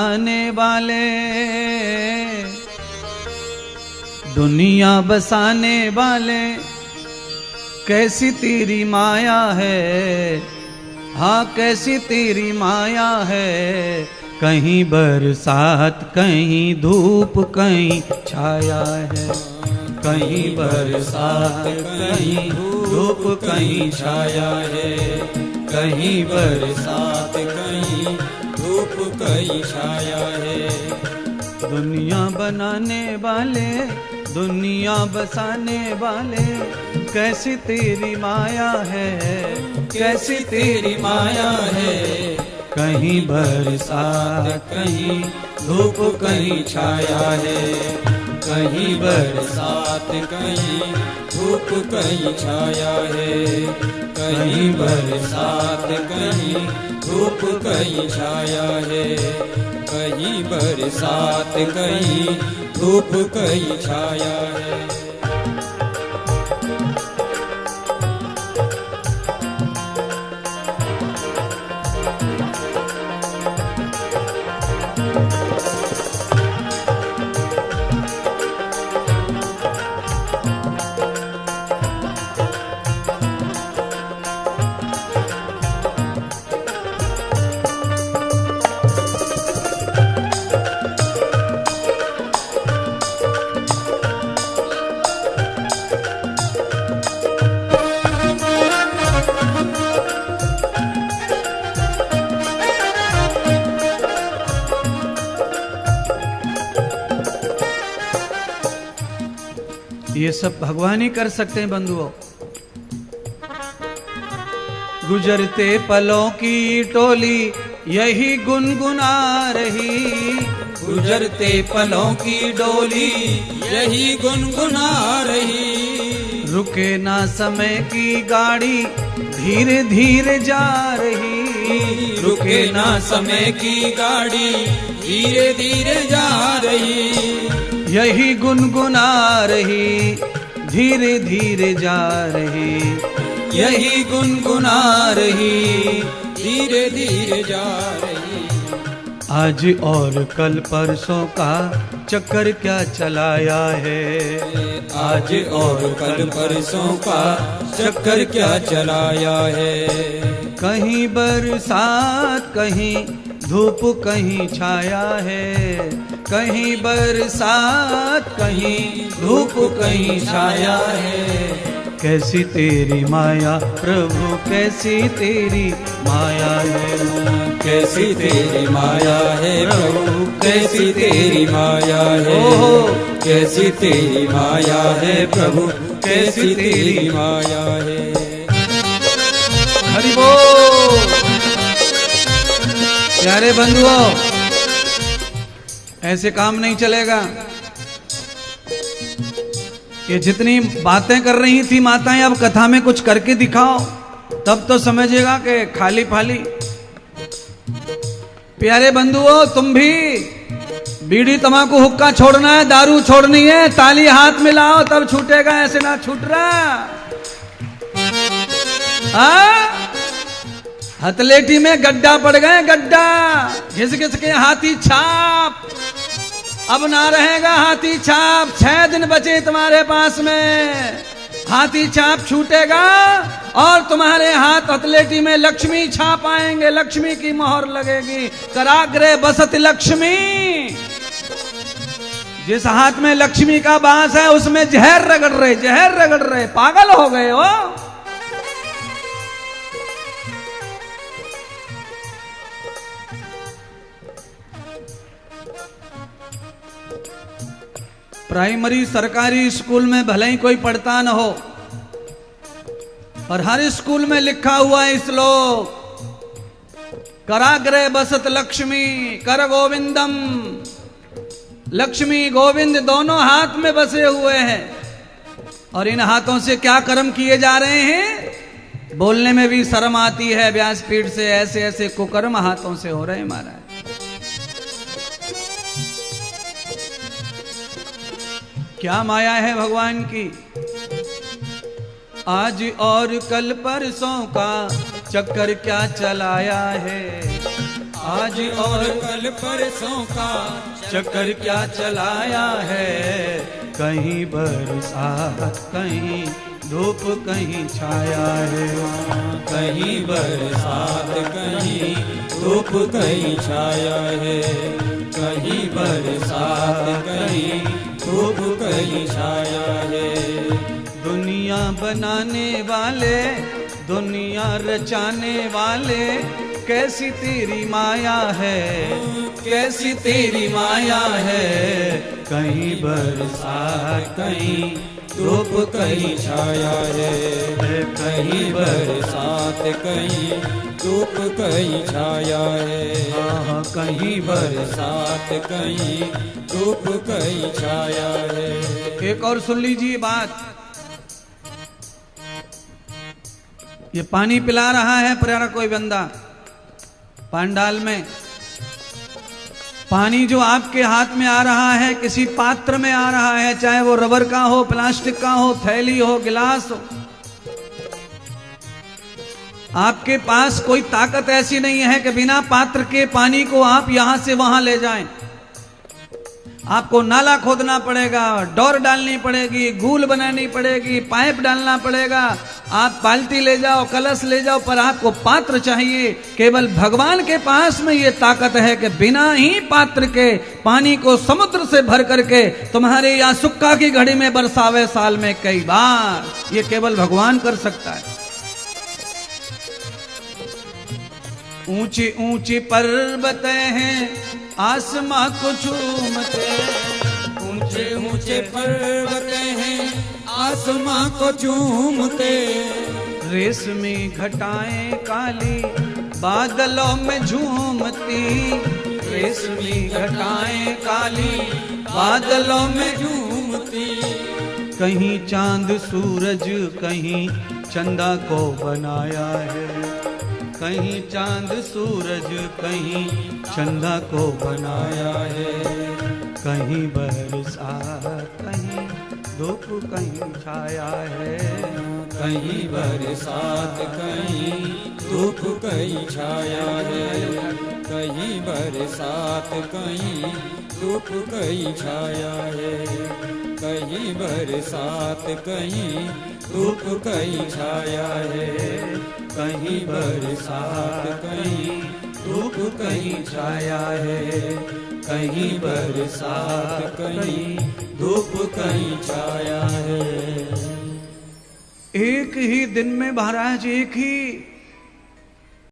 आने वाले, दुनिया बसाने वाले, कैसी तेरी माया है, हाँ कैसी तेरी माया है। कहीं बरसात कहीं धूप कहीं छाया है, कहीं बरसात कहीं धूप कहीं छाया है, कहीं बरसात कहीं धूप कहीं छाया है। दुनिया बनाने वाले, दुनिया बसाने वाले, कैसी तेरी माया है, कैसी तेरी माया है। कहीं बरसात कहीं धूप कहीं छाया है, कहीं बरसात कहीं धूप कहीं छाया है, कहीं बरसात कहीं धूप कहीं छाया है, कहीं बरसात कहीं धूप कहीं छाया है। ये सब भगवान ही कर सकते हैं बंधुओं। गुजरते पलों की टोली यही गुनगुना रही, गुजरते पलों की डोली यही गुनगुना रही। रुके ना समय की गाड़ी धीरे धीरे जा रही, रुके ना समय की गाड़ी धीरे धीरे जा रही। यही गुनगुना रही धीरे धीरे जा रही, यही गुनगुना रही धीरे धीरे जा रही। आज और कल परसों का चक्कर क्या चलाया है, आज और कल परसों का चक्कर क्या चलाया है। कहीं बरसात कहीं धूप कहीं छाया है, कहीं बरसात कहीं धूप कहीं छाया है। कैसी तेरी माया प्रभु, कैसी तेरी माया है, कैसी तेरी माया है प्रभु, कैसी तेरी माया है। कैसी तेरी माया है प्रभु, कैसी तेरी माया है। हरि बोल। प्यारे बंधुओं, ऐसे काम नहीं चलेगा। ये जितनी बातें कर रही थी माताएं, अब कथा में कुछ करके दिखाओ, तब तो समझेगा कि खाली फाली। प्यारे बंधुओं, तुम भी बीड़ी तंबाकू हुक्का छोड़ना है, दारू छोड़नी है, ताली हाथ मिलाओ तब छूटेगा, ऐसे ना छूट रहा। हथलेटी में गड्ढा पड़ गए, गड्ढा घिस घिस के हाथी छाप। अब ना रहेगा हाथी छाप, 6 दिन बचे तुम्हारे पास में। हाथी छाप छूटेगा और तुम्हारे हाथ हथलेटी में लक्ष्मी छाप आएंगे, लक्ष्मी की मोहर लगेगी। कराग्रे बसत लक्ष्मी। जिस हाथ में लक्ष्मी का बांस है उसमें जहर रगड़ रहे, जहर रगड़ रहे, पागल हो गए हो। प्राइमरी सरकारी स्कूल में भले ही कोई पढ़ता न हो, और हर स्कूल में लिखा हुआ है श्लोक, कराग्रे बसत लक्ष्मी कर गोविंदम। लक्ष्मी गोविंद दोनों हाथ में बसे हुए हैं, और इन हाथों से क्या कर्म किए जा रहे हैं, बोलने में भी शर्म आती है। व्यासपीठ से ऐसे ऐसे कुकर्म हाथों से हो रहे हैं महाराज। क्या माया है भगवान की। आज और कल परसों का चक्कर क्या चलाया है, आज और कल परसों का चक्कर क्या चलाया है। कहीं बरसात कहीं धूप कहीं छाया है। कहीं बरसात कहीं धूप कहीं छाया है। कहीं बरसात कहीं धूप कहीं छाया है। दुनिया बनाने वाले दुनिया रचाने वाले कैसी तेरी माया है। कैसी तेरी माया है। कहीं बरसात कहीं धूप कहीं छाया है। कहीं बरसात कहीं धूप कहीं छाया है। कहीं बरसात कहीं धूप कहीं छाया है। एक और सुन लीजिए बात। ये पानी पिला रहा है पुराना कोई बंदा पंडाल में। पानी जो आपके हाथ में आ रहा है किसी पात्र में आ रहा है, चाहे वो रबर का हो, प्लास्टिक का हो, थैली हो, गिलास हो। आपके पास कोई ताकत ऐसी नहीं है कि बिना पात्र के पानी को आप यहां से वहां ले जाएं। आपको नाला खोदना पड़ेगा, डोर डालनी पड़ेगी, गूल बनानी पड़ेगी, पाइप डालना पड़ेगा। आप बाल्टी ले जाओ, कलश ले जाओ, पर आपको पात्र चाहिए। केवल भगवान के पास में ये ताकत है कि बिना ही पात्र के पानी को समुद्र से भर करके तुम्हारे यहाँ सुक्का की घड़ी में बरसावे साल में कई बार। ये केवल भगवान कर सकता है। ऊंचे ऊंचे पर्वत हैं आसमां को चूमते। ऊंचे ऊंचे पर्वत हैं आसमां को चूमते। रेशमी घटाएं काली बादलों में झूमती। रेशमी घटाएं काली बादलों में झूमती। कहीं चांद सूरज कहीं चंदा को बनाया है। कहीं चांद सूरज कहीं चंदा को बनाया है। कहीं बरसात कहीं धूप कहीं छाया है। कहीं बरसात कहीं धूप कहीं छाया है। कहीं बरसात कहीं धूप कहीं छाया है। कहीं बरसात कहीं धूप कहीं छाया है। कहीं बरसात कहीं धूप कहीं छाया है। कहीं बरसात कहीं धूप कहीं छाया है। एक ही दिन में महाराज एक ही